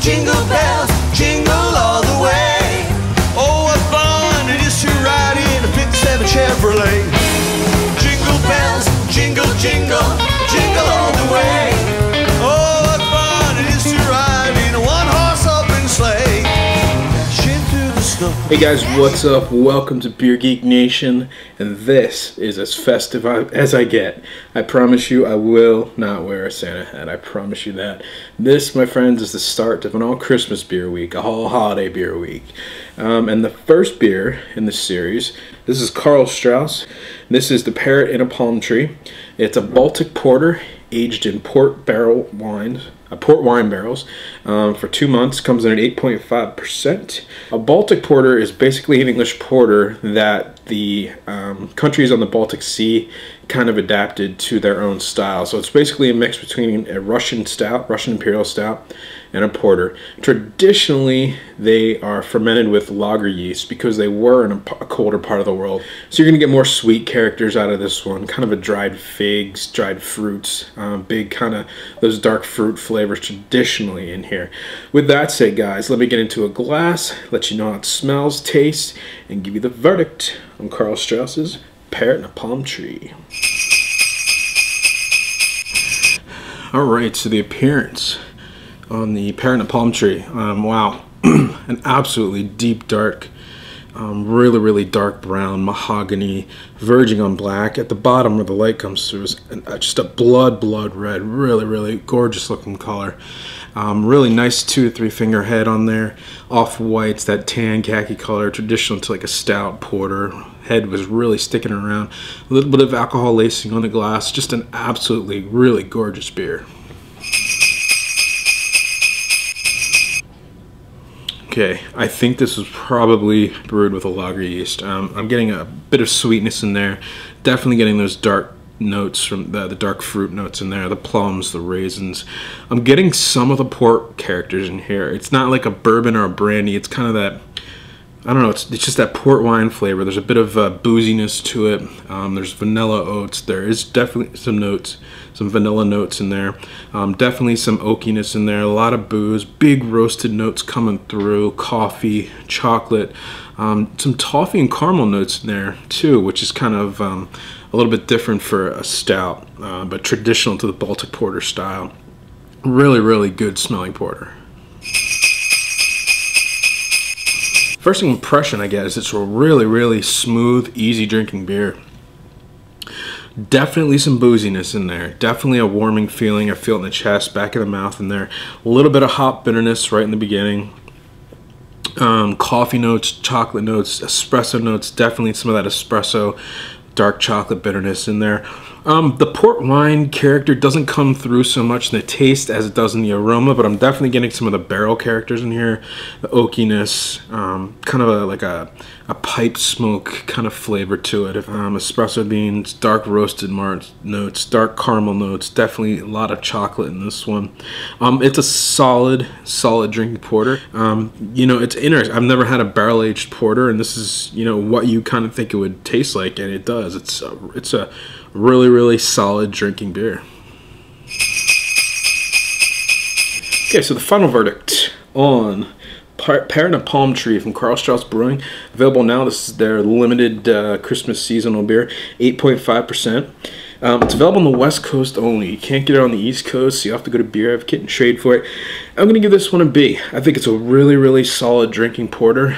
jingle bells, jingle all the way. Oh, what fun it is to ride in a 57 Chevrolet. Jingle bells, jingle, jingle, jingle all the way. Oh, what fun it is to ride in a one-horse open sleigh. Dashing through the snow. Hey guys, what's up? Welcome to Beer Geek Nation, and this is as festive as I get. I promise you I will not wear a Santa hat. I promise you that. This, my friends, is the start of an all-Christmas beer week, a whole holiday beer week. And the first beer in this series, this is Karl Strauss. This is the Parrot in a Palm Tree. It's a Baltic Porter aged in port wine barrels for 2 months. Comes in at 8.5%. A Baltic Porter is basically an English porter that the countries on the Baltic Sea kind of adapted to their own style. So it's basically a mix between a Russian stout, Russian Imperial stout, and a porter. Traditionally, they are fermented with lager yeast because they were in a colder part of the world. So you're going to get more sweet characters out of this one, kind of a dried figs, dried fruits, big kind of those dark fruit flavors traditionally in here. With that said, guys, let me get into a glass, let you know how it smells, tastes, and give you the verdict on Karl Strauss's Parrot in a Palm Tree. Alright, so the appearance on the Parrot in a Palm Tree. Wow, an absolutely deep dark, really dark brown, mahogany, verging on black. At the bottom where the light comes through is just a blood red, really gorgeous looking color. Really nice 2 to 3 finger head on there. Off whites, that tan khaki color, traditional to like a stout porter. Head was really sticking around. A little bit of alcohol lacing on the glass. Just an absolutely really gorgeous beer. Okay, I think this was probably brewed with a lager yeast. I'm getting a bit of sweetness in there. Definitely getting those dark notes from the dark fruit notes in there, the plums, the raisins. I'm getting some of the port characters in here. It's not like a bourbon or a brandy. It's kind of that, I don't know, it's just that port wine flavor. There's a bit of booziness to it. There's vanilla oats. There is definitely some notes, some vanilla notes in there. Definitely some oakiness in there. A lot of booze. Big roasted notes coming through. Coffee, chocolate. Some toffee and caramel notes in there too, which is kind of a little bit different for a stout, but traditional to the Baltic Porter style. Really good smelling porter. First impression I get is it's a really smooth, easy drinking beer. Definitely some booziness in there. Definitely a warming feeling. I feel it in the chest, back of the mouth in there. A little bit of hop bitterness right in the beginning. Coffee notes, chocolate notes, espresso notes. Definitely some of that espresso, dark chocolate bitterness in there. The port wine character doesn't come through so much in the taste as it does in the aroma, but I'm definitely getting some of the barrel characters in here. The oakiness, kind of like a pipe smoke kind of flavor to it. Espresso beans, dark roasted malt notes, dark caramel notes, definitely a lot of chocolate in this one. It's a solid drinking porter. You know, it's interesting. I've never had a barrel-aged porter, and this is, you know, what you kind of think it would taste like, and it does. It's a really solid drinking beer. Okay, so the final verdict on Parrot in a Palm Tree from Karl Strauss Brewing. Available now. This is their limited Christmas seasonal beer, 8.5%. It's available on the West Coast only. You can't get it on the East Coast, so you have to go to Beer Advocate and trade for it. I'm going to give this one a B. I think it's a really solid drinking porter.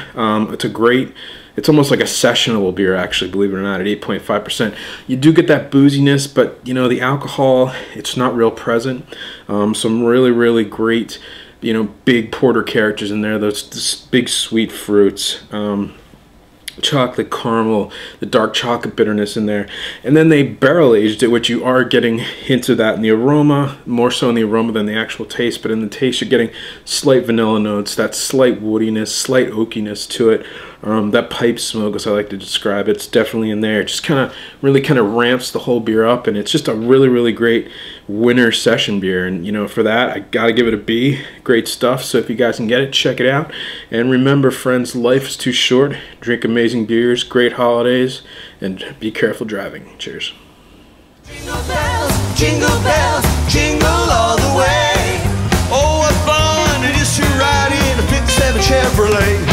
It's almost like a sessionable beer, actually, believe it or not, at 8.5%. You do get that booziness, but, you know, the alcohol, it's not real present. Some really great, you know, big porter characters in there. Those big sweet fruits. Chocolate caramel, the dark chocolate bitterness in there, and then they barrel aged it, which you are getting hints of that in the aroma, more so in the aroma than the actual taste. But in the taste, you're getting slight vanilla notes, that slight woodiness, slight oakiness to it. That pipe smoke, as I like to describe it, it's definitely in there. It just really ramps the whole beer up, and it's just a really great winter session beer. And you know, for that, I gotta give it a B. Great stuff. So if you guys can get it, check it out. And remember, friends, life is too short. Drink amazing beers, great holidays, and be careful driving. Cheers. Jingle bells, jingle all the way. Oh, what fun it is to Chevrolet.